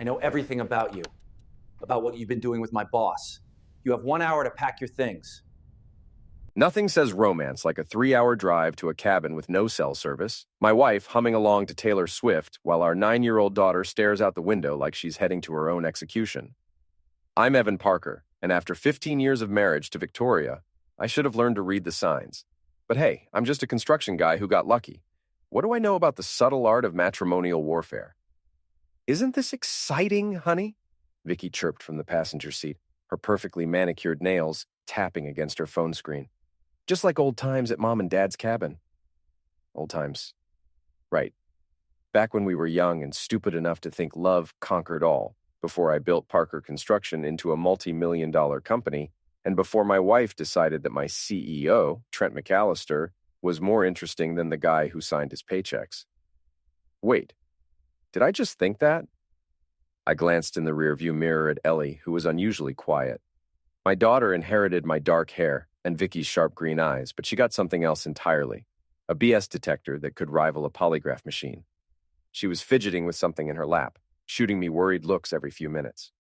I know everything about you, about what you've been doing with my boss. You have 1 hour to pack your things. Nothing says romance like a 3-hour drive to a cabin with no cell service, my wife humming along to Taylor Swift while our 9-year-old daughter stares out the window like she's heading to her own execution. I'm Evan Parker, and after 15 years of marriage to Victoria, I should have learned to read the signs. But hey, I'm just a construction guy who got lucky. What do I know about the subtle art of matrimonial warfare? Isn't this exciting, honey? Vicky chirped from the passenger seat, her perfectly manicured nails tapping against her phone screen. Just like old times at Mom and Dad's cabin. Old times. Right. Back when we were young and stupid enough to think love conquered all, before I built Parker Construction into a multi-million-dollar company, and before my wife decided that my CEO, Trent McAllister, was more interesting than the guy who signed his paychecks. Wait, did I just think that? I glanced in the rearview mirror at Ellie, who was unusually quiet. My daughter inherited my dark hair and Vicky's sharp green eyes, but she got something else entirely, a BS detector that could rival a polygraph machine. She was fidgeting with something in her lap, shooting me worried looks every few minutes.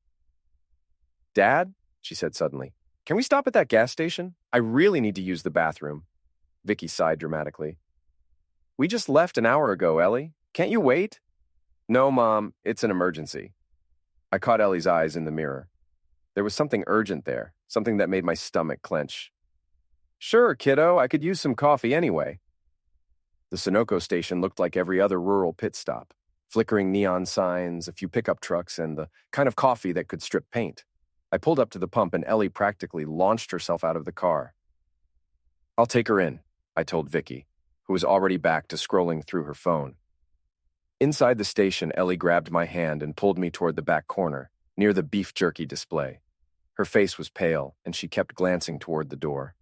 Dad, she said suddenly, can we stop at that gas station? I really need to use the bathroom. Vicky sighed dramatically. We just left an hour ago, Ellie. Can't you wait? No, Mom, it's an emergency. I caught Ellie's eyes in the mirror. There was something urgent there, something that made my stomach clench. Sure, kiddo, I could use some coffee anyway. The Sunoco station looked like every other rural pit stop. Flickering neon signs, a few pickup trucks, and the kind of coffee that could strip paint. I pulled up to the pump and Ellie practically launched herself out of the car. I'll take her in, I told Vicky, who was already back to scrolling through her phone. Inside the station, Ellie grabbed my hand and pulled me toward the back corner, near the beef jerky display. Her face was pale, and she kept glancing toward the door.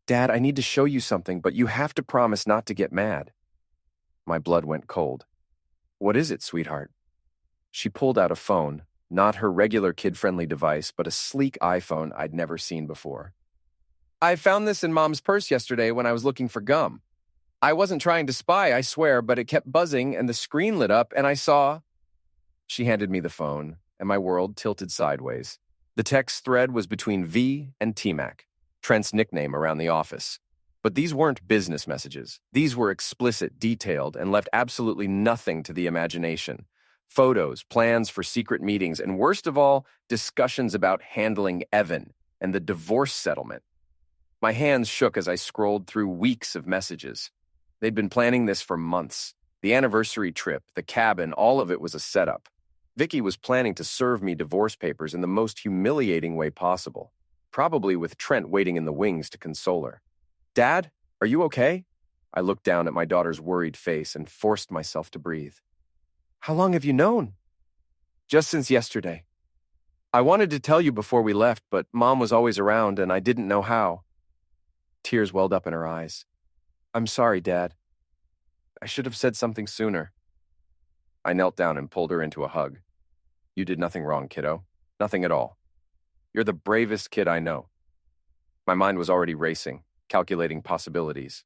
Dad, I need to show you something, but you have to promise not to get mad. My blood went cold. What is it, sweetheart? She pulled out a phone, not her regular kid-friendly device, but a sleek iPhone I'd never seen before. I found this in Mom's purse yesterday when I was looking for gum. I wasn't trying to spy, I swear, but it kept buzzing and the screen lit up and I saw... She handed me the phone, and my world tilted sideways. The text thread was between V and T-Mac, Trent's nickname around the office. But these weren't business messages. These were explicit, detailed, and left absolutely nothing to the imagination. Photos, plans for secret meetings, and worst of all, discussions about handling Evan and the divorce settlement. My hands shook as I scrolled through weeks of messages. They'd been planning this for months. The anniversary trip, the cabin, all of it was a setup. Vicky was planning to serve me divorce papers in the most humiliating way possible, probably with Trent waiting in the wings to console her. Dad, are you okay? I looked down at my daughter's worried face and forced myself to breathe. How long have you known? Just since yesterday. I wanted to tell you before we left, but Mom was always around and I didn't know how. Tears welled up in her eyes. I'm sorry, Dad. I should have said something sooner. I knelt down and pulled her into a hug. You did nothing wrong, kiddo. Nothing at all. You're the bravest kid I know. My mind was already racing, calculating possibilities.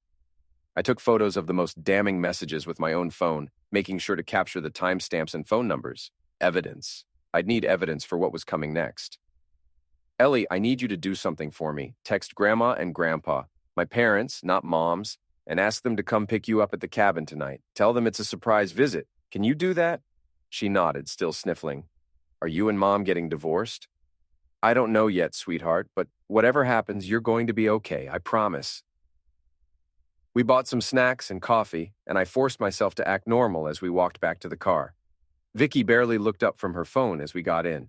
I took photos of the most damning messages with my own phone, making sure to capture the timestamps and phone numbers. Evidence. I'd need evidence for what was coming next. Ellie, I need you to do something for me. Text Grandma and Grandpa, my parents, not Mom's, and ask them to come pick you up at the cabin tonight. Tell them it's a surprise visit. Can you do that? She nodded, still sniffling. Are you and Mom getting divorced? I don't know yet, sweetheart, but whatever happens, you're going to be okay, I promise. We bought some snacks and coffee, and I forced myself to act normal as we walked back to the car. Vicky barely looked up from her phone as we got in.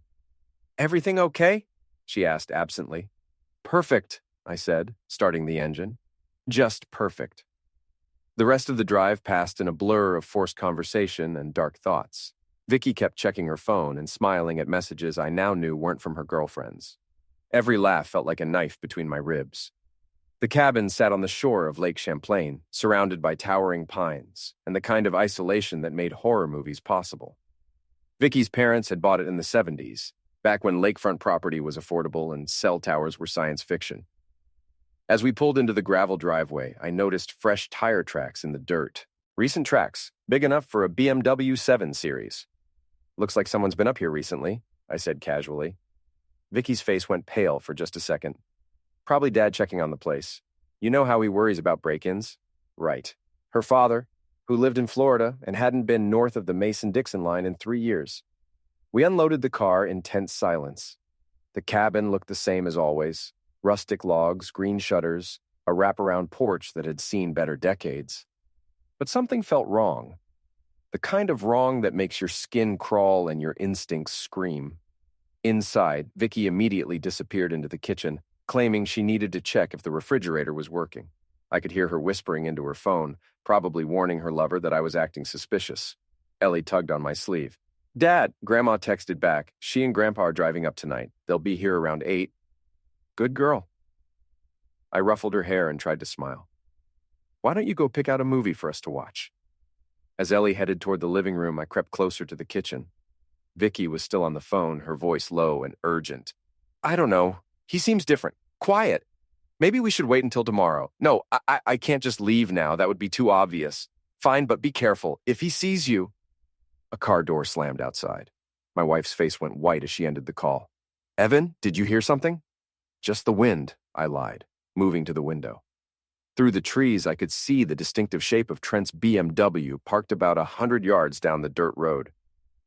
Everything okay? She asked absently. Perfect, I said, starting the engine. Just perfect. The rest of the drive passed in a blur of forced conversation and dark thoughts. Vicky kept checking her phone and smiling at messages I now knew weren't from her girlfriends. Every laugh felt like a knife between my ribs. The cabin sat on the shore of Lake Champlain, surrounded by towering pines, and the kind of isolation that made horror movies possible. Vicky's parents had bought it in the 70s, back when lakefront property was affordable and cell towers were science fiction. As we pulled into the gravel driveway, I noticed fresh tire tracks in the dirt. Recent tracks, big enough for a BMW 7 Series. Looks like someone's been up here recently, I said casually. Vicky's face went pale for just a second. Probably Dad checking on the place. You know how he worries about break-ins? Right. Her father, who lived in Florida and hadn't been north of the Mason-Dixon line in 3 years. We unloaded the car in tense silence. The cabin looked the same as always. Rustic logs, green shutters, a wraparound porch that had seen better decades. But something felt wrong. The kind of wrong that makes your skin crawl and your instincts scream. Inside, Vicky immediately disappeared into the kitchen, claiming she needed to check if the refrigerator was working. I could hear her whispering into her phone, probably warning her lover that I was acting suspicious. Ellie tugged on my sleeve. Dad, Grandma texted back. She and Grandpa are driving up tonight. They'll be here around 8. Good girl. I ruffled her hair and tried to smile. Why don't you go pick out a movie for us to watch? As Ellie headed toward the living room, I crept closer to the kitchen. Vicky was still on the phone, her voice low and urgent. I don't know. He seems different. Quiet. Maybe we should wait until tomorrow. No, I can't just leave now. That would be too obvious. Fine, but be careful. If he sees you... A car door slammed outside. My wife's face went white as she ended the call. Evan, did you hear something? Just the wind, I lied, moving to the window. Through the trees, I could see the distinctive shape of Trent's BMW parked about 100 yards down the dirt road.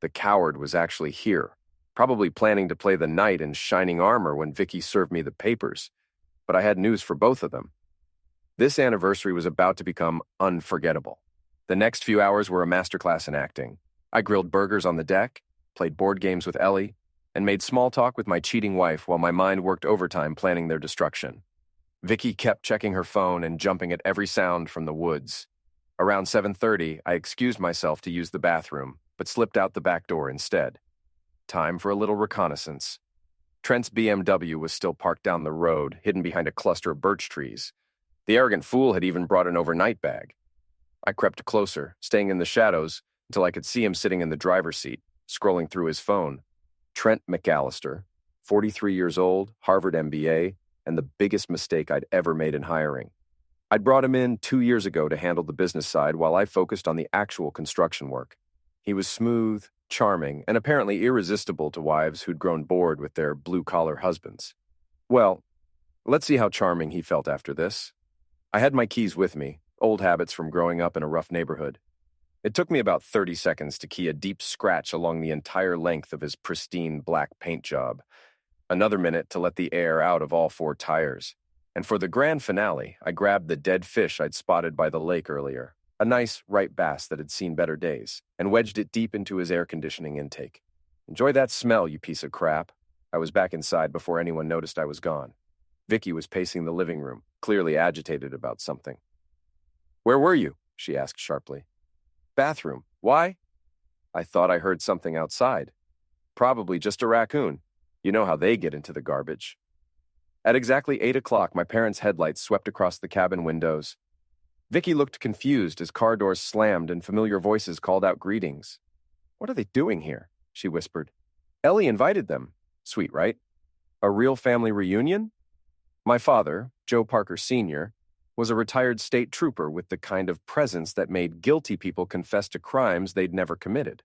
The coward was actually here, probably planning to play the knight in shining armor when Vicky served me the papers. But I had news for both of them. This anniversary was about to become unforgettable. The next few hours were a masterclass in acting. I grilled burgers on the deck, played board games with Ellie, and made small talk with my cheating wife while my mind worked overtime planning their destruction. Vicky kept checking her phone and jumping at every sound from the woods. Around 7:30, I excused myself to use the bathroom, but slipped out the back door instead. Time for a little reconnaissance. Trent's BMW was still parked down the road, hidden behind a cluster of birch trees. The arrogant fool had even brought an overnight bag. I crept closer, staying in the shadows, until I could see him sitting in the driver's seat, scrolling through his phone. Trent McAllister, 43 years old, Harvard MBA, and the biggest mistake I'd ever made in hiring. I'd brought him in 2 years ago to handle the business side while I focused on the actual construction work. He was smooth, charming, and apparently irresistible to wives who'd grown bored with their blue-collar husbands. Well, let's see how charming he felt after this. I had my keys with me, old habits from growing up in a rough neighborhood. It took me about 30 seconds to key a deep scratch along the entire length of his pristine black paint job. Another minute to let the air out of all 4 tires. And for the grand finale, I grabbed the dead fish I'd spotted by the lake earlier, a nice, ripe bass that had seen better days, and wedged it deep into his air conditioning intake. Enjoy that smell, you piece of crap. I was back inside before anyone noticed I was gone. Vicky was pacing the living room, clearly agitated about something. Where were you? She asked sharply. Bathroom. Why? I thought I heard something outside. Probably just a raccoon. You know how they get into the garbage. At exactly 8 o'clock, my parents' headlights swept across the cabin windows. Vicky looked confused as car doors slammed and familiar voices called out greetings. What are they doing here? She whispered. Ellie invited them. Sweet, right? A real family reunion? My father, Joe Parker Sr., was a retired state trooper with the kind of presence that made guilty people confess to crimes they'd never committed.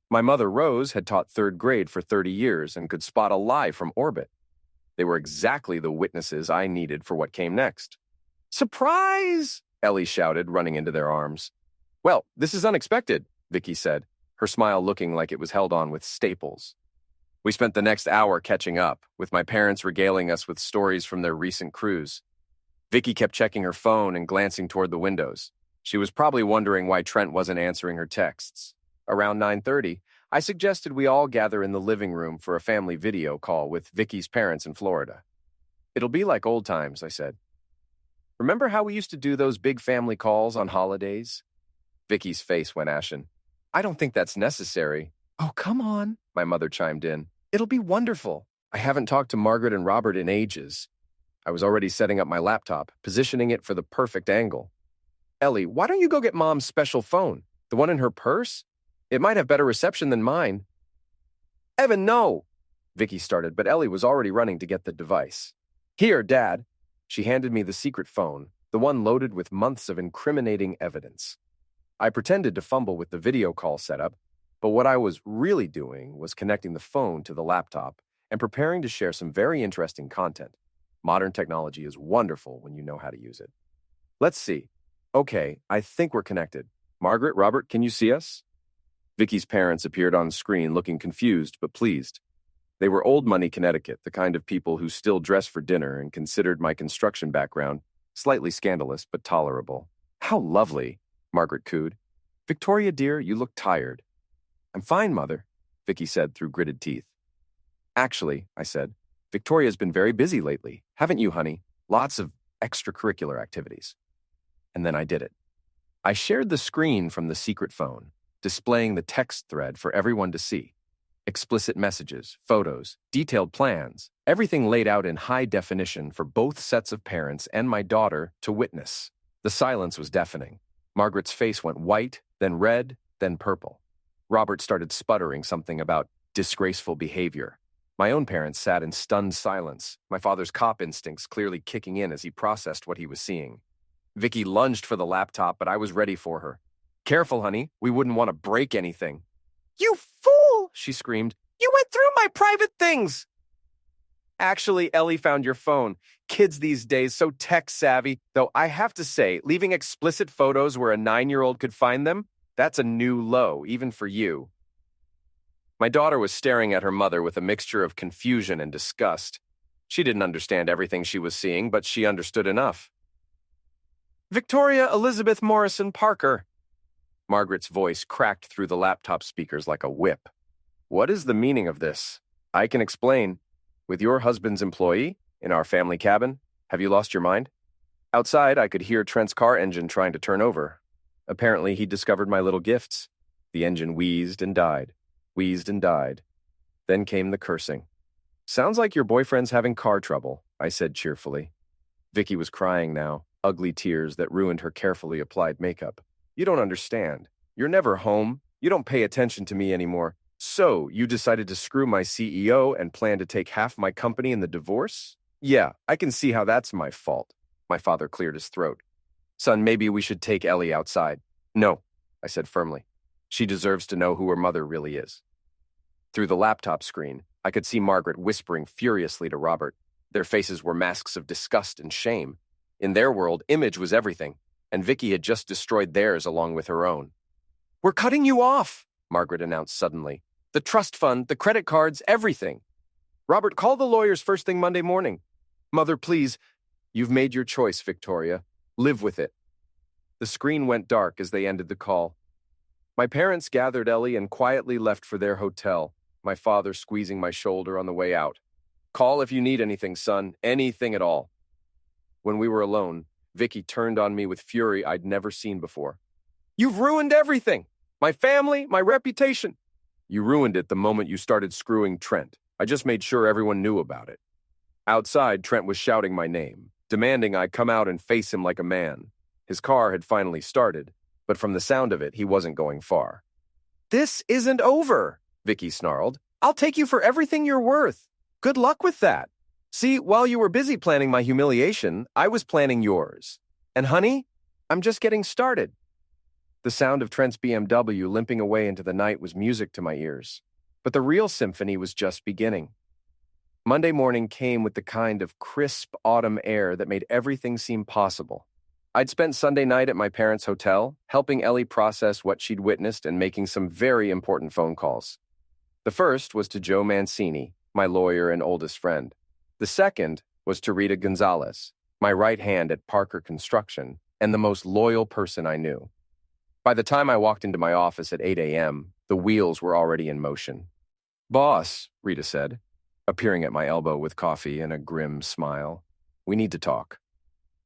My mother, Rose, had taught 3rd grade for 30 years and could spot a lie from orbit. They were exactly the witnesses I needed for what came next. Surprise! Ellie shouted, running into their arms. Well, this is unexpected, Vicky said, her smile looking like it was held on with staples. We spent the next hour catching up, with my parents regaling us with stories from their recent cruise. Vicky kept checking her phone and glancing toward the windows. She was probably wondering why Trent wasn't answering her texts. Around 9:30, I suggested we all gather in the living room for a family video call with Vicky's parents in Florida. It'll be like old times, I said. Remember how we used to do those big family calls on holidays? Vicky's face went ashen. I don't think that's necessary. Oh, come on, my mother chimed in. It'll be wonderful. I haven't talked to Margaret and Robert in ages. I was already setting up my laptop, positioning it for the perfect angle. Ellie, why don't you go get Mom's special phone? The one in her purse? It might have better reception than mine. Evan, no! Vicky started, but Ellie was already running to get the device. Here, Dad. She handed me the secret phone, the one loaded with months of incriminating evidence. I pretended to fumble with the video call setup, But what I was really doing was connecting the phone to the laptop and preparing to share some very interesting content. Modern technology is wonderful when you know how to use it. Let's see. Okay, I think we're connected. Margaret, Robert, can you see us? Vicky's parents appeared on screen looking confused but pleased. They were old money Connecticut, the kind of people who still dress for dinner and considered my construction background slightly scandalous but tolerable. How lovely, Margaret cooed. Victoria, dear, you look tired. I'm fine, Mother, Vicky said through gritted teeth. Actually, I said, Victoria's been very busy lately, haven't you, honey? Lots of extracurricular activities. And then I did it. I shared the screen from the secret phone, displaying the text thread for everyone to see. Explicit messages, photos, detailed plans, everything laid out in high definition for both sets of parents and my daughter to witness. The silence was deafening. Margaret's face went white, then red, then purple. Robert started sputtering something about disgraceful behavior. My own parents sat in stunned silence, my father's cop instincts clearly kicking in as he processed what he was seeing. Vicky lunged for the laptop, but I was ready for her. Careful, honey. We wouldn't want to break anything. You fool, she screamed. You went through my private things. Actually, Ellie found your phone. Kids these days, so tech-savvy. Though I have to say, leaving explicit photos where a 9-year-old could find them, that's a new low, even for you. My daughter was staring at her mother with a mixture of confusion and disgust. She didn't understand everything she was seeing, but she understood enough. Victoria Elizabeth Morrison Parker. Margaret's voice cracked through the laptop speakers like a whip. What is the meaning of this? I can explain. With your husband's employee in our family cabin, have you lost your mind? Outside, I could hear Trent's car engine trying to turn over. Apparently, he discovered my little gifts. The engine wheezed and died. Wheezed and died. Then came the cursing. Sounds like your boyfriend's having car trouble, I said cheerfully. Vicky was crying now, ugly tears that ruined her carefully applied makeup. You don't understand. You're never home. You don't pay attention to me anymore. So, you decided to screw my CEO and plan to take half my company in the divorce? Yeah, I can see how that's my fault. My father cleared his throat. Son, maybe we should take Ellie outside. No, I said firmly. She deserves to know who her mother really is. Through the laptop screen, I could see Margaret whispering furiously to Robert. Their faces were masks of disgust and shame. In their world, image was everything, and Vicky had just destroyed theirs along with her own. We're cutting you off, Margaret announced suddenly. The trust fund, the credit cards, everything. Robert, call the lawyers first thing Monday morning. Mother, please. You've made your choice, Victoria. Live with it. The screen went dark as they ended the call. My parents gathered Ellie and quietly left for their hotel, my father squeezing my shoulder on the way out. Call if you need anything, son, anything at all. When we were alone, Vicky turned on me with fury I'd never seen before. You've ruined everything. My family, my reputation. You ruined it the moment you started screwing Trent. I just made sure everyone knew about it. Outside, Trent was shouting my name, demanding I come out and face him like a man. His car had finally started, but from the sound of it, he wasn't going far. This isn't over, Vicky snarled. I'll take you for everything you're worth. Good luck with that. See, while you were busy planning my humiliation, I was planning yours. And honey, I'm just getting started. The sound of Trent's BMW limping away into the night was music to my ears. But the real symphony was just beginning. Monday morning came with the kind of crisp autumn air that made everything seem possible. I'd spent Sunday night at my parents' hotel, helping Ellie process what she'd witnessed and making some very important phone calls. The first was to Joe Mancini, my lawyer and oldest friend. The second was to Rita Gonzalez, my right hand at Parker Construction and the most loyal person I knew. By the time I walked into my office at 8 a.m., the wheels were already in motion. Boss, Rita said, appearing at my elbow with coffee and a grim smile. We need to talk.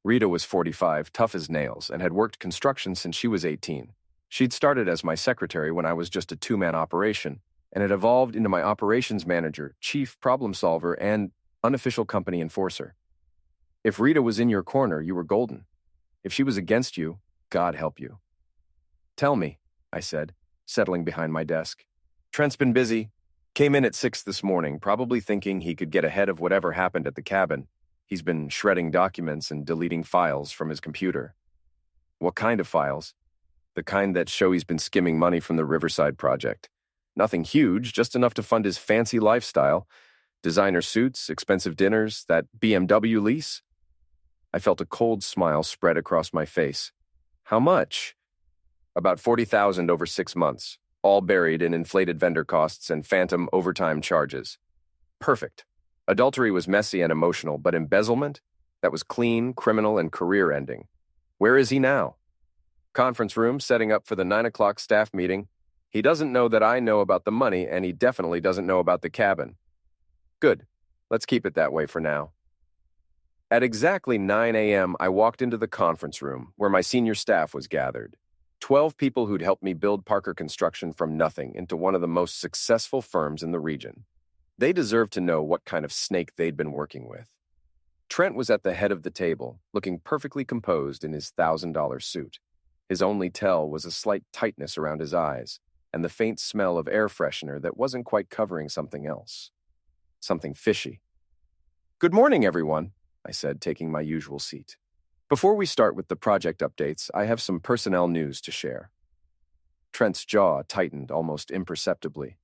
Rita was 45, tough as nails, and had worked construction since she was 18. She'd started as my secretary when I was just a two-man operation, and had evolved into my operations manager, chief problem solver, and unofficial company enforcer. If Rita was in your corner, you were golden. If she was against you, God help you. Tell me, I said, settling behind my desk. Trent's been busy. Came in at 6 this morning, probably thinking he could get ahead of whatever happened at the cabin. He's been shredding documents and deleting files from his computer. What kind of files? The kind that show he's been skimming money from the Riverside project. Nothing huge, just enough to fund his fancy lifestyle. Designer suits, expensive dinners, that BMW lease. I felt a cold smile spread across my face. How much? About $40,000 over 6 months, all buried in inflated vendor costs and phantom overtime charges. Perfect. Adultery was messy and emotional, but embezzlement? That was clean, criminal, and career-ending. Where is he now? Conference room, setting up for the 9 o'clock staff meeting. He doesn't know that I know about the money, and he definitely doesn't know about the cabin. Good. Let's keep it that way for now. At exactly 9 a.m., I walked into the conference room where my senior staff was gathered. 12 people who'd helped me build Parker Construction from nothing into one of the most successful firms in the region. They deserved to know what kind of snake they'd been working with. Trent was at the head of the table, looking perfectly composed in his $1,000 suit. His only tell was a slight tightness around his eyes and the faint smell of air freshener that wasn't quite covering something else. Something fishy. "Good morning, everyone," I said, taking my usual seat. "Before we start with the project updates, I have some personnel news to share." Trent's jaw tightened almost imperceptibly.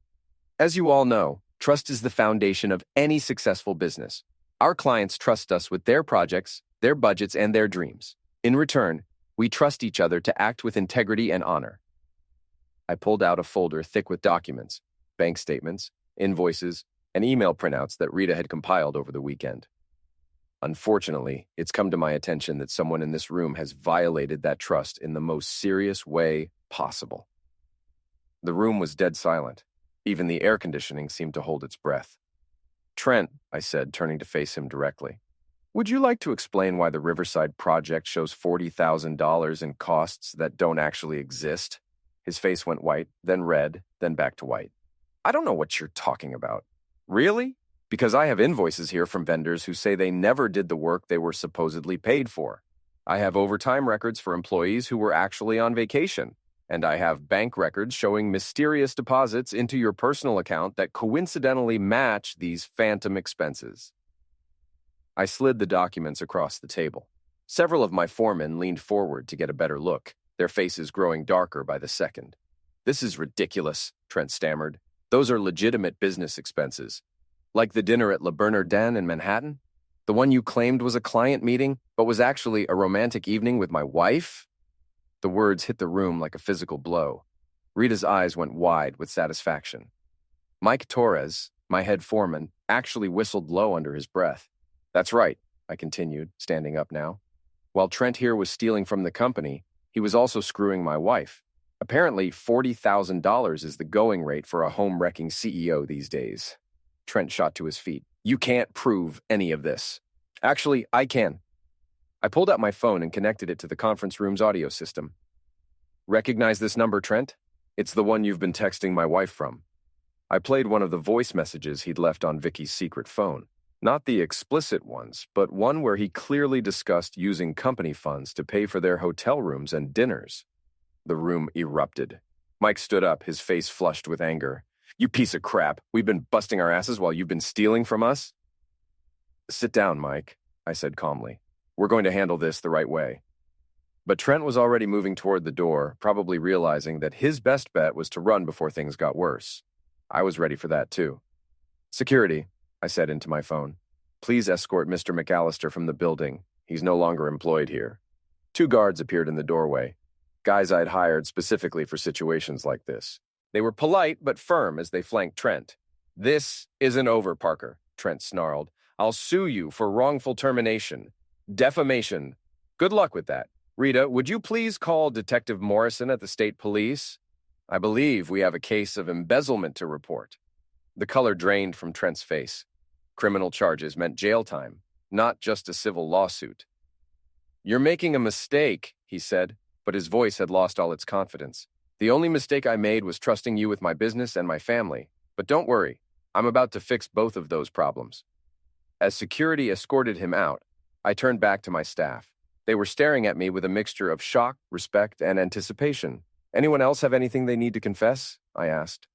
"As you all know, trust is the foundation of any successful business. Our clients trust us with their projects, their budgets, and their dreams. In return, we trust each other to act with integrity and honor." I pulled out a folder thick with documents, bank statements, invoices, and email printouts that Rita had compiled over the weekend. Unfortunately, it's come to my attention that someone in this room has violated that trust in the most serious way possible. The room was dead silent. Even the air conditioning seemed to hold its breath. "Trent," I said, turning to face him directly, "would you like to explain why the Riverside project shows $40,000 in costs that don't actually exist?" His face went white, then red, then back to white. "I don't know what you're talking about." "Really? Because I have invoices here from vendors who say they never did the work they were supposedly paid for. I have overtime records for employees who were actually on vacation. And I have bank records showing mysterious deposits into your personal account that coincidentally match these phantom expenses." I slid the documents across the table. Several of my foremen leaned forward to get a better look, their faces growing darker by the second. "This is ridiculous," Trent stammered. "Those are legitimate business expenses. Like the dinner at Le Bernardin in Manhattan? The one you claimed was a client meeting, but was actually a romantic evening with my wife?" The words hit the room like a physical blow. Rita's eyes went wide with satisfaction. Mike Torres, my head foreman, actually whistled low under his breath. "That's right," I continued, standing up now. "While Trent here was stealing from the company, he was also screwing my wife. Apparently, $40,000 is the going rate for a home-wrecking CEO these days." Trent shot to his feet. "You can't prove any of this." "Actually, I can." I pulled out my phone and connected it to the conference room's audio system. "Recognize this number, Trent? It's the one you've been texting my wife from." I played one of the voice messages he'd left on Vicky's secret phone. Not the explicit ones, but one where he clearly discussed using company funds to pay for their hotel rooms and dinners. The room erupted. Mike stood up, his face flushed with anger. "You piece of crap. We've been busting our asses while you've been stealing from us?" "Sit down, Mike," I said calmly. "We're going to handle this the right way." But Trent was already moving toward the door, probably realizing that his best bet was to run before things got worse. I was ready for that, too. "Security," I said into my phone. "Please escort Mr. McAllister from the building. He's no longer employed here." 2 guards appeared in the doorway, guys I'd hired specifically for situations like this. They were polite but firm as they flanked Trent. "This isn't over, Parker," Trent snarled. "I'll sue you for wrongful termination. Defamation. Good luck with that. Rita, would you please call Detective Morrison at the state police? I believe we have a case of embezzlement to report." The color drained from Trent's face. Criminal charges meant jail time, not just a civil lawsuit. "You're making a mistake," he said, but his voice had lost all its confidence. "The only mistake I made was trusting you with my business and my family. But don't worry, I'm about to fix both of those problems." As security escorted him out, I turned back to my staff. They were staring at me with a mixture of shock, respect, and anticipation. "Anyone else have anything they need to confess?" I asked.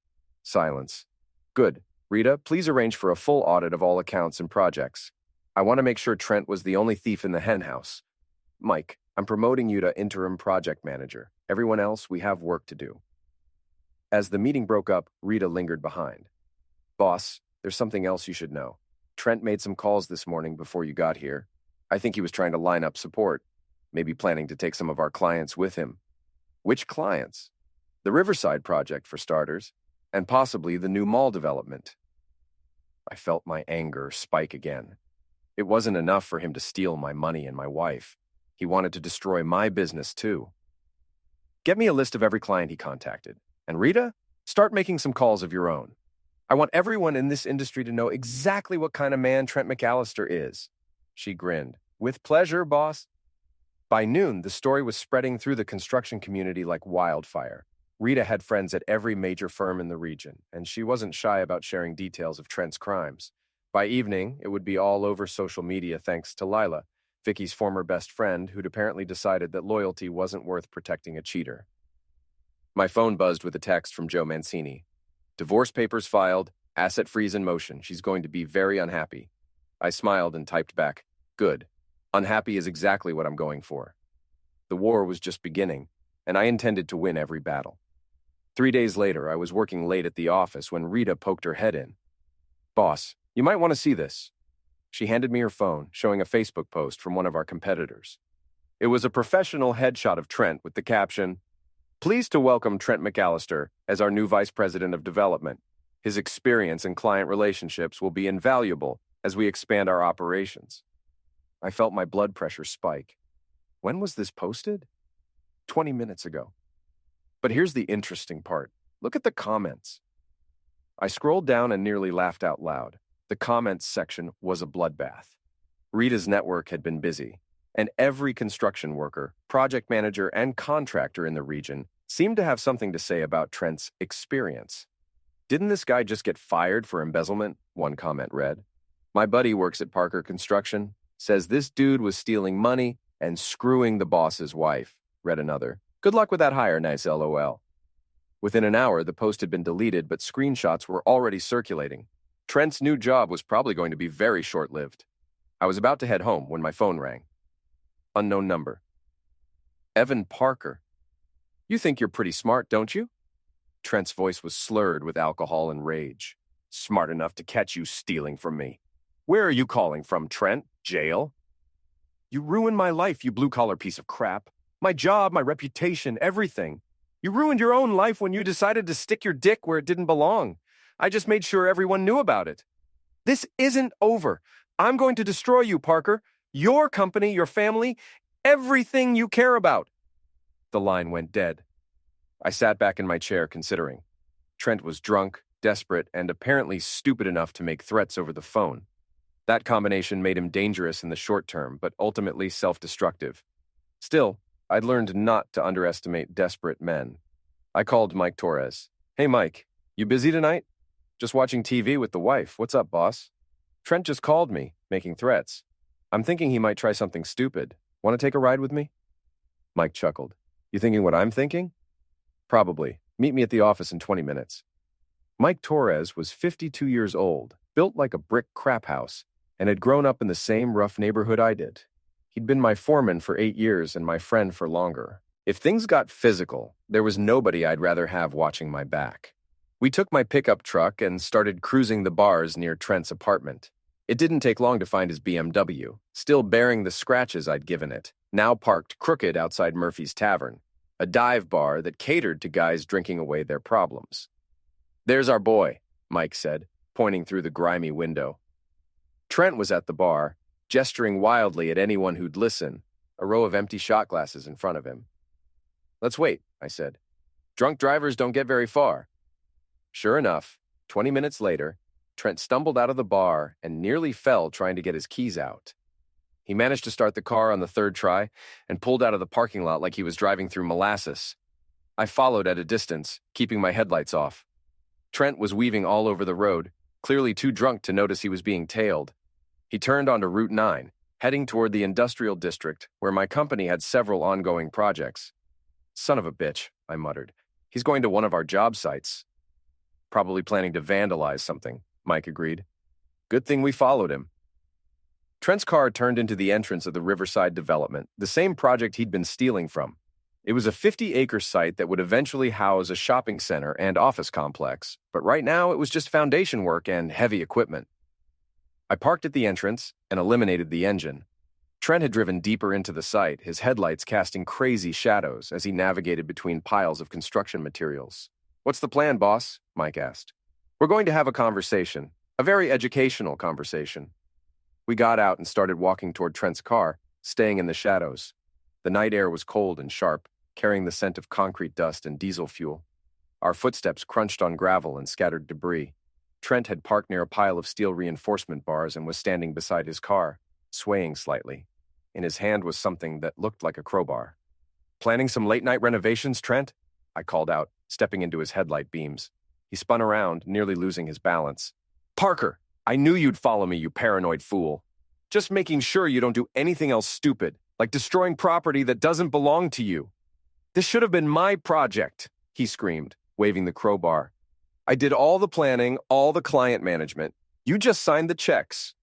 Silence. "Good. Rita, please arrange for a full audit of all accounts and projects. I want to make sure Trent was the only thief in the henhouse. Mike, I'm promoting you to interim project manager. Everyone else, we have work to do." As the meeting broke up, Rita lingered behind. Boss, there's something else you should know. Trent made some calls this morning before you got here. I think he was trying to line up support, maybe planning to take some of our clients with him. Which clients? The Riverside project, for starters, and possibly the new mall development. I felt my anger spike again. It wasn't enough for him to steal my money and my wife. He wanted to destroy my business, too. Get me a list of every client he contacted. And Rita, start making some calls of your own. I want everyone in this industry to know exactly what kind of man Trent McAllister is. She grinned. With pleasure, boss. By noon, the story was spreading through the construction community like wildfire. Rita had friends at every major firm in the region, and she wasn't shy about sharing details of Trent's crimes. By evening, it would be all over social media thanks to Lila, Vicky's former best friend, who'd apparently decided that loyalty wasn't worth protecting a cheater. My phone buzzed with a text from Joe Mancini. Divorce papers filed, asset freeze in motion. She's going to be very unhappy. I smiled and typed back, good. Unhappy is exactly what I'm going for. The war was just beginning, and I intended to win every battle. 3 days later, I was working late at the office when Rita poked her head in. Boss, you might want to see this. She handed me her phone, showing a Facebook post from one of our competitors. It was a professional headshot of Trent with the caption, "Pleased to welcome Trent McAllister as our new Vice President of Development. His experience and client relationships will be invaluable as we expand our operations." I felt my blood pressure spike. When was this posted? 20 minutes ago. But here's the interesting part. Look at the comments. I scrolled down and nearly laughed out loud. The comments section was a bloodbath. Rita's network had been busy, and every construction worker, project manager, and contractor in the region seemed to have something to say about Trent's experience. Didn't this guy just get fired for embezzlement? One comment read. My buddy works at Parker Construction, says this dude was stealing money and screwing the boss's wife, read another. Good luck with that hire, nice LOL. Within an hour, the post had been deleted, but screenshots were already circulating. Trent's new job was probably going to be very short-lived. I was about to head home when my phone rang. Unknown number. Evan Parker. You think you're pretty smart, don't you? Trent's voice was slurred with alcohol and rage. Smart enough to catch you stealing from me. Where are you calling from, Trent? Jail? You ruined my life, you blue-collar piece of crap. My job, my reputation, everything. You ruined your own life when you decided to stick your dick where it didn't belong. I just made sure everyone knew about it. This isn't over. I'm going to destroy you, Parker. Your company, your family, everything you care about. The line went dead. I sat back in my chair considering. Trent was drunk, desperate, and apparently stupid enough to make threats over the phone. That combination made him dangerous in the short term, but ultimately self-destructive. Still, I'd learned not to underestimate desperate men. I called Mike Torres. Hey, Mike, you busy tonight? Just watching TV with the wife. What's up, boss? Trent just called me, making threats. I'm thinking he might try something stupid. Want to take a ride with me? Mike chuckled. You thinking what I'm thinking? Probably. Meet me at the office in 20 minutes. Mike Torres was 52 years old, built like a brick crap house, and had grown up in the same rough neighborhood I did. He'd been my foreman for 8 years and my friend for longer. If things got physical, there was nobody I'd rather have watching my back. We took my pickup truck and started cruising the bars near Trent's apartment. It didn't take long to find his BMW, still bearing the scratches I'd given it, now parked crooked outside Murphy's Tavern, a dive bar that catered to guys drinking away their problems. There's our boy, Mike said, pointing through the grimy window. Trent was at the bar, gesturing wildly at anyone who'd listen, a row of empty shot glasses in front of him. Let's wait, I said. Drunk drivers don't get very far. Sure enough, 20 minutes later, Trent stumbled out of the bar and nearly fell trying to get his keys out. He managed to start the car on the third try and pulled out of the parking lot like he was driving through molasses. I followed at a distance, keeping my headlights off. Trent was weaving all over the road, clearly too drunk to notice he was being tailed. He turned onto Route 9, heading toward the industrial district where my company had several ongoing projects. Son of a bitch, I muttered. He's going to one of our job sites. Probably planning to vandalize something, Mike agreed. Good thing we followed him. Trent's car turned into the entrance of the Riverside development, the same project he'd been stealing from. It was a 50-acre site that would eventually house a shopping center and office complex, but right now it was just foundation work and heavy equipment. I parked at the entrance and eliminated the engine. Trent had driven deeper into the site, his headlights casting crazy shadows as he navigated between piles of construction materials. "What's the plan, boss?" Mike asked. "We're going to have a conversation, a very educational conversation." We got out and started walking toward Trent's car, staying in the shadows. The night air was cold and sharp, carrying the scent of concrete dust and diesel fuel. Our footsteps crunched on gravel and scattered debris. Trent had parked near a pile of steel reinforcement bars and was standing beside his car, swaying slightly. In his hand was something that looked like a crowbar. "Planning some late-night renovations, Trent?" I called out, stepping into his headlight beams. He spun around, nearly losing his balance. "Parker, I knew you'd follow me, you paranoid fool. Just making sure you don't do anything else stupid, like destroying property that doesn't belong to you. This should have been my project," he screamed, waving the crowbar. "I did all the planning, all the client management. You just signed the checks.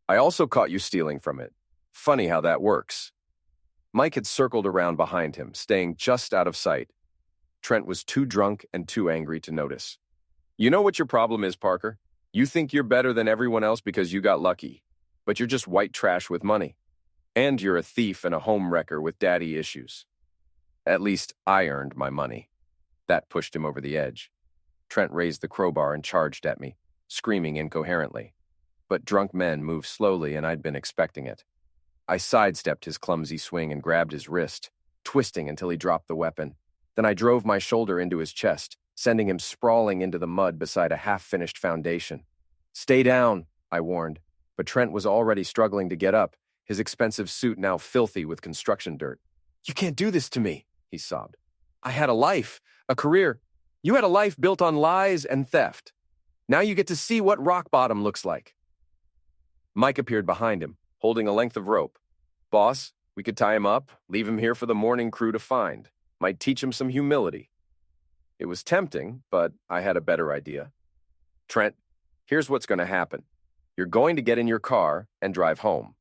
I also caught you stealing from it. Funny how that works." Mike had circled around behind him, staying just out of sight. Trent was too drunk and too angry to notice. "You know what your problem is, Parker? You think you're better than everyone else because you got lucky. But you're just white trash with money. And you're a thief and a home wrecker with daddy issues. At least I earned my money." That pushed him over the edge. Trent raised the crowbar and charged at me, screaming incoherently. But drunk men move slowly, and I'd been expecting it. I sidestepped his clumsy swing and grabbed his wrist, twisting until he dropped the weapon. Then I drove my shoulder into his chest, sending him sprawling into the mud beside a half-finished foundation. "Stay down," I warned, but Trent was already struggling to get up, his expensive suit now filthy with construction dirt. "You can't do this to me," he sobbed. "I had a life, a career. You had a life built on lies and theft. Now you get to see what rock bottom looks like." Mike appeared behind him, holding a length of rope. "Boss, we could tie him up, leave him here for the morning crew to find. Might teach him some humility." It was tempting, but I had a better idea. "Trent, here's what's going to happen. You're going to get in your car and drive home.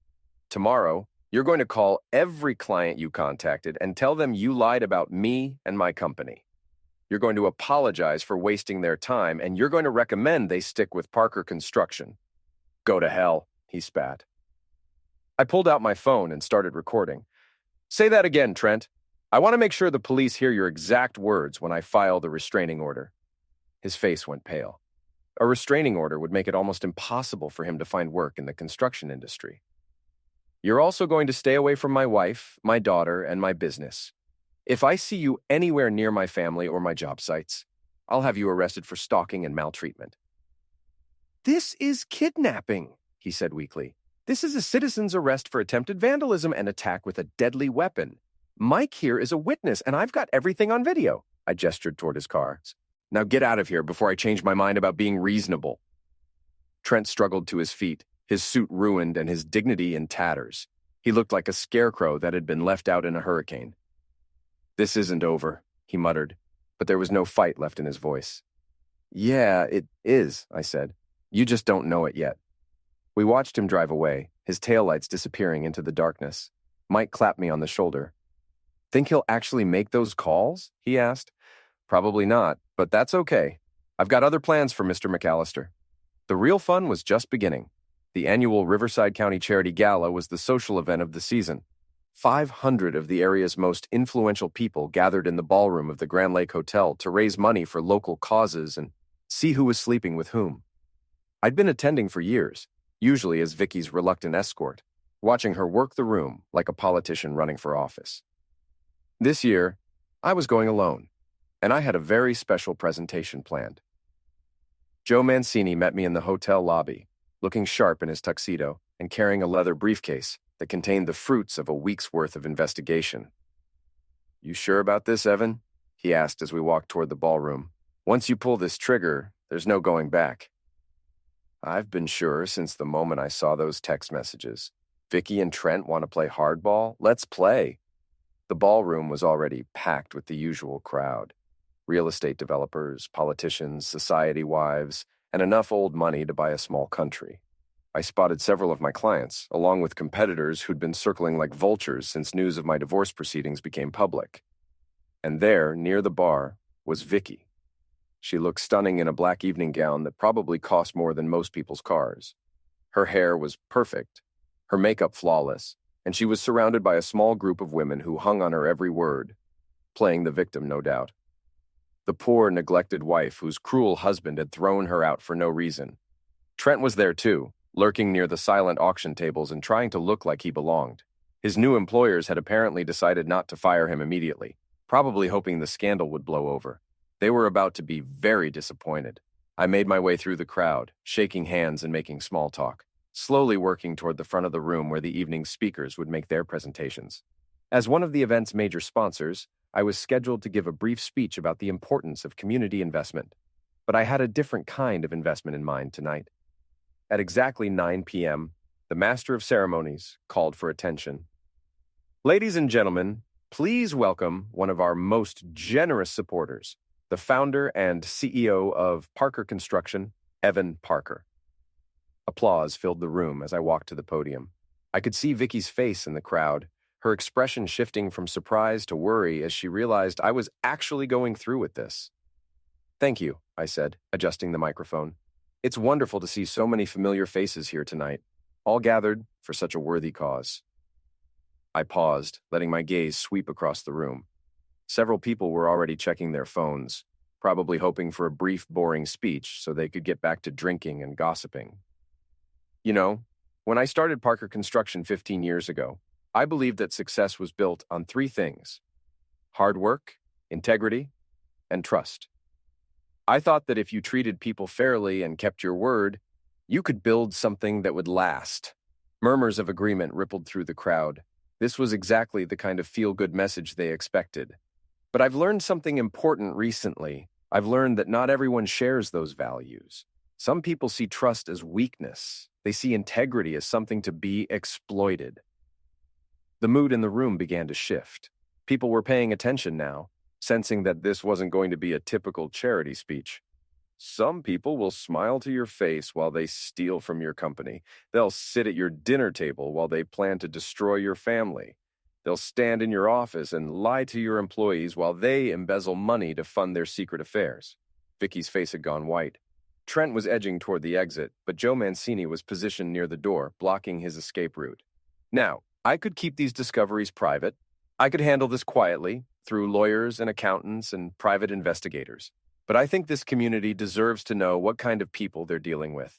Tomorrow, you're going to call every client you contacted and tell them you lied about me and my company. You're going to apologize for wasting their time, and you're going to recommend they stick with Parker Construction." "Go to hell," he spat. I pulled out my phone and started recording. "Say that again, Trent. I want to make sure the police hear your exact words when I file the restraining order." His face went pale. A restraining order would make it almost impossible for him to find work in the construction industry. "You're also going to stay away from my wife, my daughter, and my business. If I see you anywhere near my family or my job sites, I'll have you arrested for stalking and maltreatment." "This is kidnapping," he said weakly. "This is a citizen's arrest for attempted vandalism and attack with a deadly weapon. Mike here is a witness, and I've got everything on video." I gestured toward his car. "Now get out of here before I change my mind about being reasonable." Trent struggled to his feet, his suit ruined and his dignity in tatters. He looked like a scarecrow that had been left out in a hurricane. "This isn't over," he muttered, but there was no fight left in his voice. "Yeah, it is," I said. "You just don't know it yet." We watched him drive away, his taillights disappearing into the darkness. Mike clapped me on the shoulder. "Think he'll actually make those calls?" he asked. "Probably not, but that's okay. I've got other plans for Mr. McAllister." The real fun was just beginning. The annual Riverside County Charity Gala was the social event of the season. 500 of the area's most influential people gathered in the ballroom of the Grand Lake Hotel to raise money for local causes and see who was sleeping with whom. I'd been attending for years, usually as Vicky's reluctant escort, watching her work the room like a politician running for office. This year, I was going alone, and I had a very special presentation planned. Joe Mancini met me in the hotel lobby, looking sharp in his tuxedo and carrying a leather briefcase that contained the fruits of a week's worth of investigation. "You sure about this, Evan?" he asked as we walked toward the ballroom. "Once you pull this trigger, there's no going back." "I've been sure since the moment I saw those text messages. Vicky and Trent want to play hardball? Let's play." The ballroom was already packed with the usual crowd. Real estate developers, politicians, society wives, and enough old money to buy a small country. I spotted several of my clients, along with competitors who'd been circling like vultures since news of my divorce proceedings became public. And there, near the bar, was Vicky. She looked stunning in a black evening gown that probably cost more than most people's cars. Her hair was perfect, her makeup flawless, and she was surrounded by a small group of women who hung on her every word, playing the victim, no doubt. The poor, neglected wife whose cruel husband had thrown her out for no reason. Trent was there too, lurking near the silent auction tables and trying to look like he belonged. His new employers had apparently decided not to fire him immediately, probably hoping the scandal would blow over. They were about to be very disappointed. I made my way through the crowd, shaking hands and making small talk, slowly working toward the front of the room where the evening's speakers would make their presentations. As one of the event's major sponsors, I was scheduled to give a brief speech about the importance of community investment, but I had a different kind of investment in mind tonight. At exactly 9 p.m., the Master of Ceremonies called for attention. Ladies and gentlemen, please welcome one of our most generous supporters, the founder and CEO of Parker Construction, Evan Parker. Applause filled the room as I walked to the podium. I could see Vicky's face in the crowd, her expression shifting from surprise to worry as she realized I was actually going through with this. Thank you, I said, adjusting the microphone. It's wonderful to see so many familiar faces here tonight, all gathered for such a worthy cause. I paused, letting my gaze sweep across the room. Several people were already checking their phones, probably hoping for a brief, boring speech so they could get back to drinking and gossiping. You know, when I started Parker Construction 15 years ago, I believed that success was built on 3 things: hard work, integrity, and trust. I thought that if you treated people fairly and kept your word, you could build something that would last. Murmurs of agreement rippled through the crowd. This was exactly the kind of feel-good message they expected. But I've learned something important recently. I've learned that not everyone shares those values. Some people see trust as weakness. They see integrity as something to be exploited. The mood in the room began to shift. People were paying attention now, sensing that this wasn't going to be a typical charity speech. Some people will smile to your face while they steal from your company. They'll sit at your dinner table while they plan to destroy your family. They'll stand in your office and lie to your employees while they embezzle money to fund their secret affairs. Vicky's face had gone white. Trent was edging toward the exit, but Joe Mancini was positioned near the door, blocking his escape route. Now, I could keep these discoveries private. I could handle this quietly, through lawyers and accountants and private investigators. But I think this community deserves to know what kind of people they're dealing with.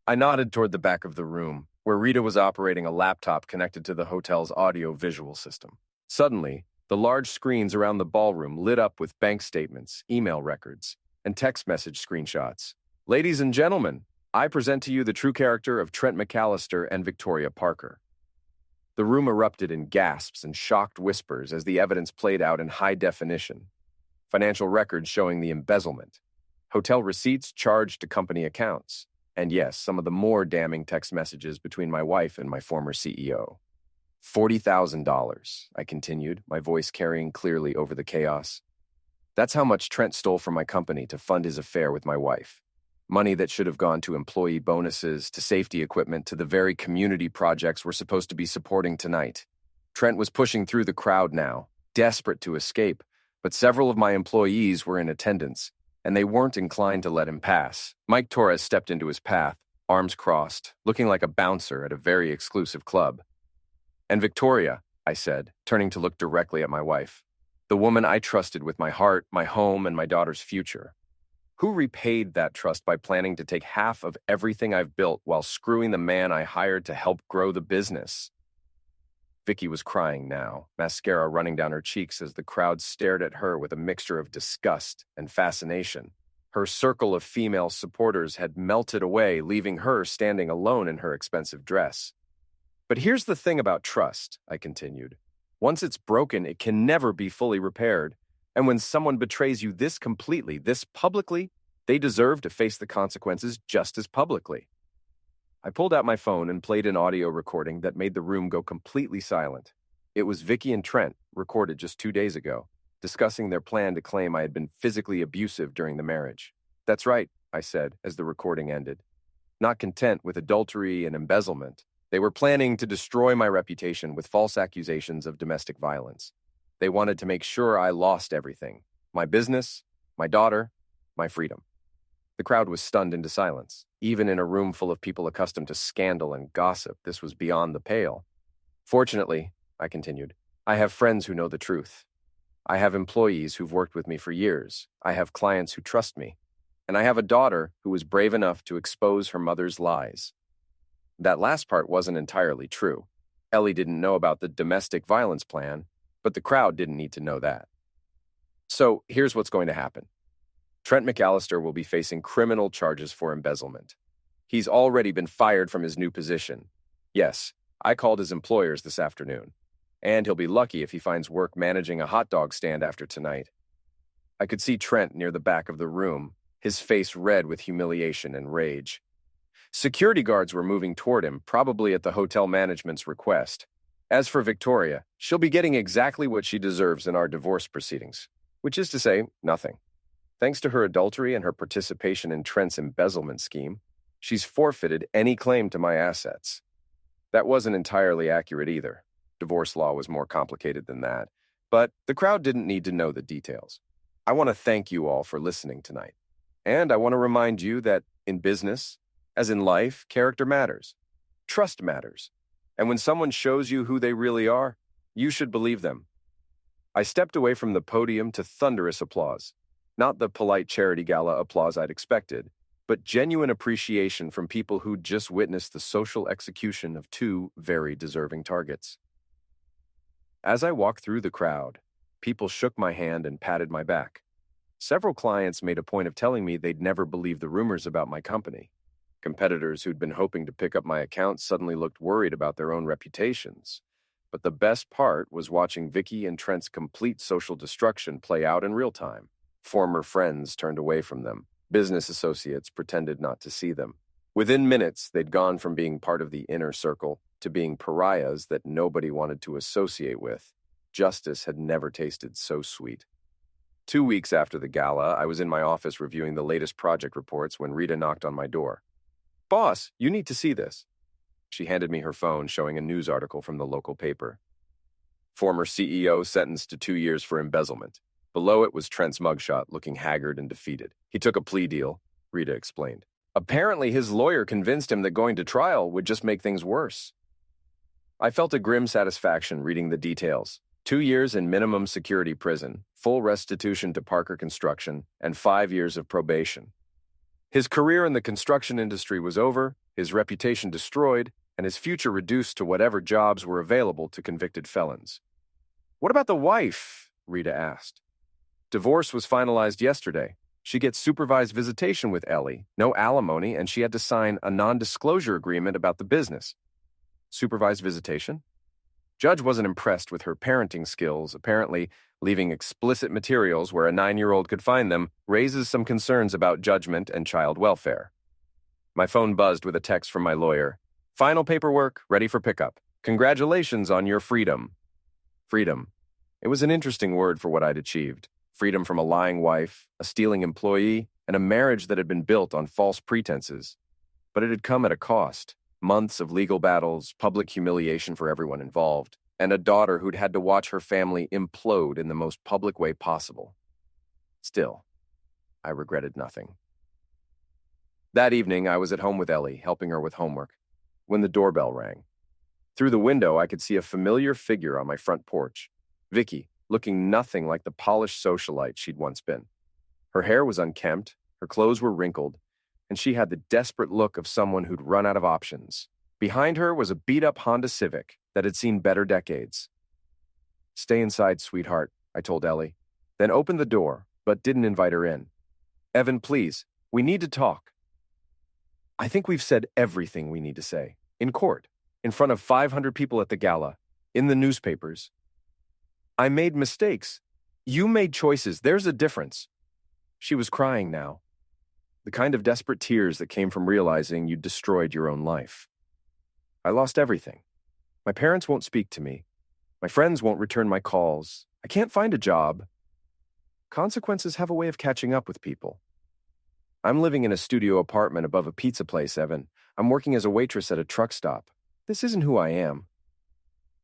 I nodded toward the back of the room, where Rita was operating a laptop connected to the hotel's audio-visual system. Suddenly, the large screens around the ballroom lit up with bank statements, email records, and text message screenshots. Ladies and gentlemen, I present to you the true character of Trent McAllister and Victoria Parker. The room erupted in gasps and shocked whispers as the evidence played out in high definition. Financial records showing the embezzlement, hotel receipts charged to company accounts, and yes, some of the more damning text messages between my wife and my former CEO. $40,000, I continued, my voice carrying clearly over the chaos. That's how much Trent stole from my company to fund his affair with my wife. Money that should have gone to employee bonuses, to safety equipment, to the very community projects we're supposed to be supporting tonight. Trent was pushing through the crowd now, desperate to escape, but several of my employees were in attendance, and they weren't inclined to let him pass. Mike Torres stepped into his path, arms crossed, looking like a bouncer at a very exclusive club. And Victoria, I said, turning to look directly at my wife, the woman I trusted with my heart, my home, and my daughter's future. Who repaid that trust by planning to take half of everything I've built while screwing the man I hired to help grow the business? Vicky was crying now, mascara running down her cheeks as the crowd stared at her with a mixture of disgust and fascination. Her circle of female supporters had melted away, leaving her standing alone in her expensive dress. But here's the thing about trust, I continued. Once it's broken, it can never be fully repaired. And when someone betrays you this completely, this publicly, they deserve to face the consequences just as publicly. I pulled out my phone and played an audio recording that made the room go completely silent. It was Vicky and Trent, recorded just 2 days ago, discussing their plan to claim I had been physically abusive during the marriage. That's right, I said, as the recording ended. Not content with adultery and embezzlement, they were planning to destroy my reputation with false accusations of domestic violence. They wanted to make sure I lost everything. My business, my daughter, my freedom. The crowd was stunned into silence. Even in a room full of people accustomed to scandal and gossip, this was beyond the pale. Fortunately, I continued, I have friends who know the truth. I have employees who've worked with me for years. I have clients who trust me. And I have a daughter who was brave enough to expose her mother's lies. That last part wasn't entirely true. Ellie didn't know about the domestic violence plan, but the crowd didn't need to know that. So here's what's going to happen. Trent McAllister will be facing criminal charges for embezzlement. He's already been fired from his new position. Yes, I called his employers this afternoon. And he'll be lucky if he finds work managing a hot dog stand after tonight. I could see Trent near the back of the room, his face red with humiliation and rage. Security guards were moving toward him, probably at the hotel management's request. As for Victoria, she'll be getting exactly what she deserves in our divorce proceedings, which is to say, nothing. Thanks to her adultery and her participation in Trent's embezzlement scheme, she's forfeited any claim to my assets. That wasn't entirely accurate either. Divorce law was more complicated than that, but the crowd didn't need to know the details. I want to thank you all for listening tonight. And I want to remind you that in business, as in life, character matters. Trust matters. And when someone shows you who they really are, you should believe them. I stepped away from the podium to thunderous applause. Not the polite charity gala applause I'd expected, but genuine appreciation from people who'd just witnessed the social execution of two very deserving targets. As I walked through the crowd, people shook my hand and patted my back. Several clients made a point of telling me they'd never believe the rumors about my company. Competitors who'd been hoping to pick up my account suddenly looked worried about their own reputations. But the best part was watching Vicky and Trent's complete social destruction play out in real time. Former friends turned away from them. Business associates pretended not to see them. Within minutes, they'd gone from being part of the inner circle to being pariahs that nobody wanted to associate with. Justice had never tasted so sweet. 2 weeks after the gala, I was in my office reviewing the latest project reports when Rita knocked on my door. "Boss, you need to see this." She handed me her phone showing a news article from the local paper. Former CEO sentenced to 2 years for embezzlement. Below it was Trent's mugshot, looking haggard and defeated. He took a plea deal, Rita explained. Apparently, his lawyer convinced him that going to trial would just make things worse. I felt a grim satisfaction reading the details. 2 years in minimum security prison, full restitution to Parker Construction, and 5 years of probation. His career in the construction industry was over, his reputation destroyed, and his future reduced to whatever jobs were available to convicted felons. "What about the wife?" Rita asked. Divorce was finalized yesterday. She gets supervised visitation with Ellie, no alimony, and she had to sign a non-disclosure agreement about the business. Supervised visitation? Judge wasn't impressed with her parenting skills. Apparently, leaving explicit materials where a 9-year-old could find them raises some concerns about judgment and child welfare. My phone buzzed with a text from my lawyer. "Final paperwork, ready for pickup. Congratulations on your freedom." Freedom. It was an interesting word for what I'd achieved. Freedom from a lying wife, a stealing employee, and a marriage that had been built on false pretenses. But it had come at a cost. Months of legal battles, public humiliation for everyone involved, and a daughter who'd had to watch her family implode in the most public way possible. Still, I regretted nothing. That evening, I was at home with Ellie, helping her with homework, when the doorbell rang. Through the window, I could see a familiar figure on my front porch. Vicky, looking nothing like the polished socialite she'd once been. Her hair was unkempt, her clothes were wrinkled, and she had the desperate look of someone who'd run out of options. Behind her was a beat-up Honda Civic that had seen better decades. "Stay inside, sweetheart," I told Ellie, then opened the door, but didn't invite her in. "Evan, please, we need to talk." I think we've said everything we need to say. In court, in front of 500 people at the gala, in the newspapers. I made mistakes. You made choices. There's a difference. She was crying now. The kind of desperate tears that came from realizing you'd destroyed your own life. I lost everything. My parents won't speak to me. My friends won't return my calls. I can't find a job. Consequences have a way of catching up with people. I'm living in a studio apartment above a pizza place, Evan. I'm working as a waitress at a truck stop. This isn't who I am.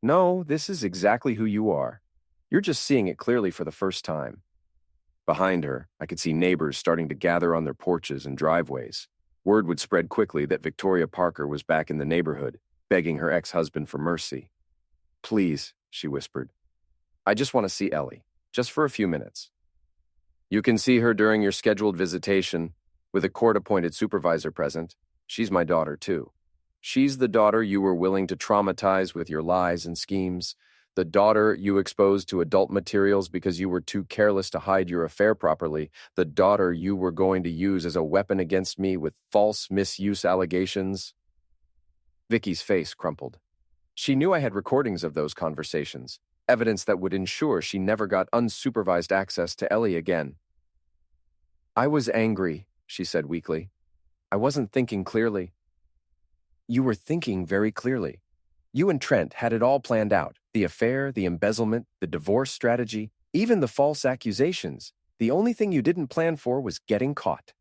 No, this is exactly who you are. You're just seeing it clearly for the first time. Behind her, I could see neighbors starting to gather on their porches and driveways. Word would spread quickly that Victoria Parker was back in the neighborhood, begging her ex-husband for mercy. "Please," she whispered. "I just want to see Ellie, just for a few minutes." "You can see her during your scheduled visitation, with a court-appointed supervisor present. She's my daughter, too. She's the daughter you were willing to traumatize with your lies and schemes, the daughter you exposed to adult materials because you were too careless to hide your affair properly, the daughter you were going to use as a weapon against me with false misuse allegations." Vicky's face crumpled. She knew I had recordings of those conversations, evidence that would ensure she never got unsupervised access to Ellie again. "I was angry," she said weakly. "I wasn't thinking clearly." "You were thinking very clearly. You and Trent had it all planned out. The affair, the embezzlement, the divorce strategy, even the false accusations. The only thing you didn't plan for was getting caught."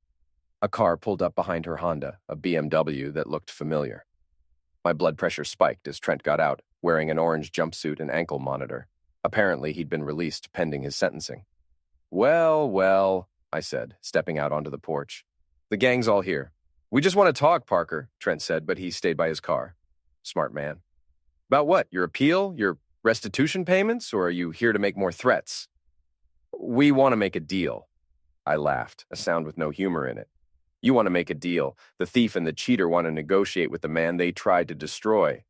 A car pulled up behind her Honda, a BMW that looked familiar. My blood pressure spiked as Trent got out, wearing an orange jumpsuit and ankle monitor. Apparently, he'd been released pending his sentencing. "Well, well," I said, stepping out onto the porch. "The gang's all here." "We just want to talk, Parker," Trent said, but he stayed by his car. Smart man. "About what? Your appeal? Your restitution payments? Or are you here to make more threats?" "We want to make a deal." I laughed, a sound with no humor in it. "You want to make a deal. The thief and the cheater want to negotiate with the man they tried to destroy."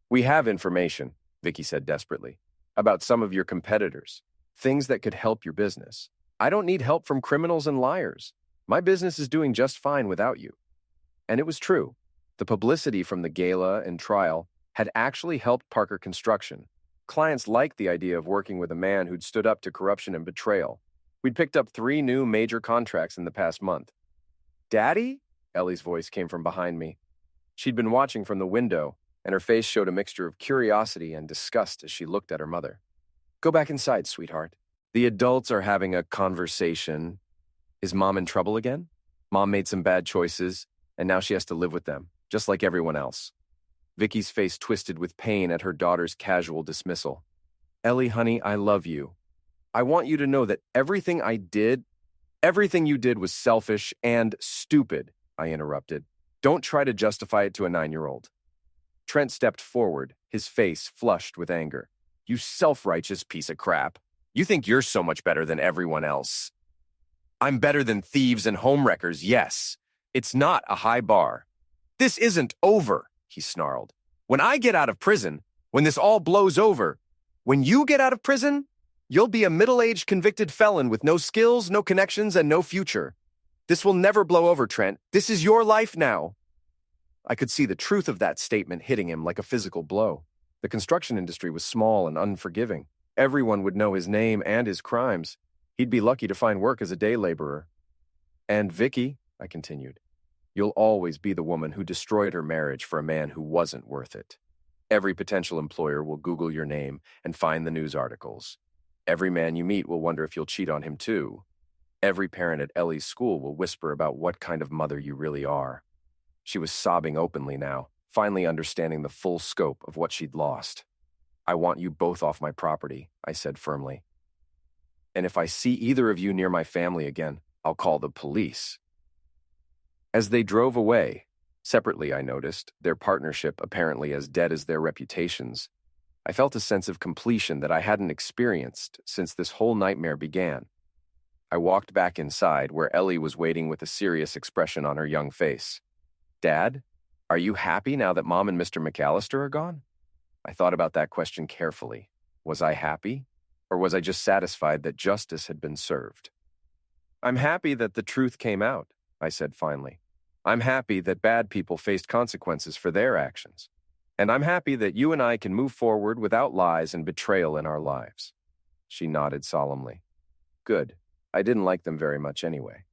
"We have information," Vicky said desperately, "about some of your competitors. Things that could help your business. I don't need help from criminals and liars. My business is doing just fine without you." And it was true. The publicity from the gala and trial had actually helped Parker Construction. Clients liked the idea of working with a man who'd stood up to corruption and betrayal. We'd picked up 3 new major contracts in the past month. "Daddy?" Ellie's voice came from behind me. She'd been watching from the window, and her face showed a mixture of curiosity and disgust as she looked at her mother. "Go back inside, sweetheart. The adults are having a conversation. Is Mom in trouble again? Mom made some bad choices, and now she has to live with them, just like everyone else." Vicky's face twisted with pain at her daughter's casual dismissal. "Ellie, honey, I love you. I want you to know that everything you did was selfish and stupid," I interrupted. "Don't try to justify it to a 9-year-old. Trent stepped forward, his face flushed with anger. "You self-righteous piece of crap. You think you're so much better than everyone else." "I'm better than thieves and homewreckers, yes. It's not a high bar. This isn't over," he snarled. "When I get out of prison, when this all blows over, when you get out of prison, you'll be a middle-aged convicted felon with no skills, no connections, and no future. This will never blow over, Trent. This is your life now." I could see the truth of that statement hitting him like a physical blow. The construction industry was small and unforgiving. Everyone would know his name and his crimes. He'd be lucky to find work as a day laborer. "And Vicky," I continued, "you'll always be the woman who destroyed her marriage for a man who wasn't worth it. Every potential employer will Google your name and find the news articles. Every man you meet will wonder if you'll cheat on him too. Every parent at Ellie's school will whisper about what kind of mother you really are." She was sobbing openly now, finally understanding the full scope of what she'd lost. "I want you both off my property," I said firmly. "And if I see either of you near my family again, I'll call the police." As they drove away, separately I noticed, their partnership apparently as dead as their reputations, I felt a sense of completion that I hadn't experienced since this whole nightmare began. I walked back inside where Ellie was waiting with a serious expression on her young face. "Dad, are you happy now that Mom and Mr. McAllister are gone?" I thought about that question carefully. Was I happy? Or was I just satisfied that justice had been served? "I'm happy that the truth came out," I said finally. "I'm happy that bad people faced consequences for their actions. And I'm happy that you and I can move forward without lies and betrayal in our lives." She nodded solemnly. "Good. I didn't like them very much anyway."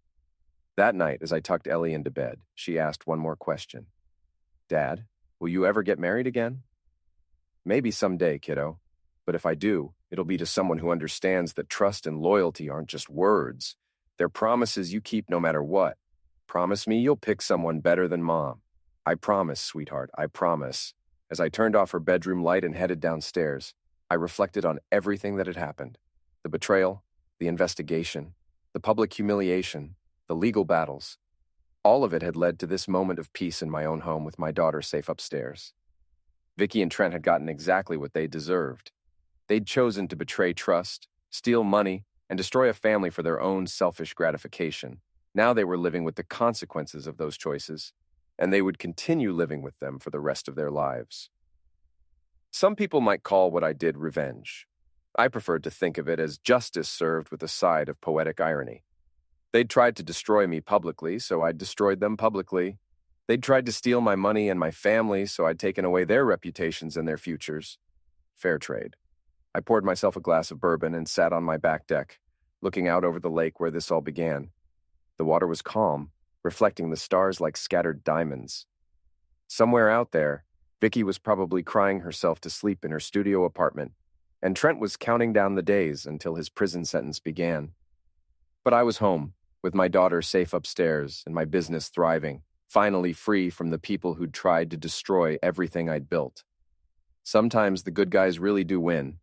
That night, as I tucked Ellie into bed, she asked one more question. "Dad, will you ever get married again?" "Maybe someday, kiddo. But if I do, it'll be to someone who understands that trust and loyalty aren't just words. They're promises you keep no matter what. Promise me you'll pick someone better than Mom." "I promise, sweetheart, I promise." As I turned off her bedroom light and headed downstairs, I reflected on everything that had happened: the betrayal, the investigation, the public humiliation, the legal battles. All of it had led to this moment of peace in my own home with my daughter safe upstairs. Vicky and Trent had gotten exactly what they deserved. They'd chosen to betray trust, steal money, and destroy a family for their own selfish gratification. Now they were living with the consequences of those choices, and they would continue living with them for the rest of their lives. Some people might call what I did revenge. I preferred to think of it as justice served with a side of poetic irony. They'd tried to destroy me publicly, so I destroyed them publicly. They'd tried to steal my money and my family, so I'd taken away their reputations and their futures. Fair trade. I poured myself a glass of bourbon and sat on my back deck, looking out over the lake where this all began. The water was calm, reflecting the stars like scattered diamonds. Somewhere out there, Vicky was probably crying herself to sleep in her studio apartment, and Trent was counting down the days until his prison sentence began. But I was home, with my daughter safe upstairs and my business thriving, finally free from the people who'd tried to destroy everything I'd built. Sometimes the good guys really do win,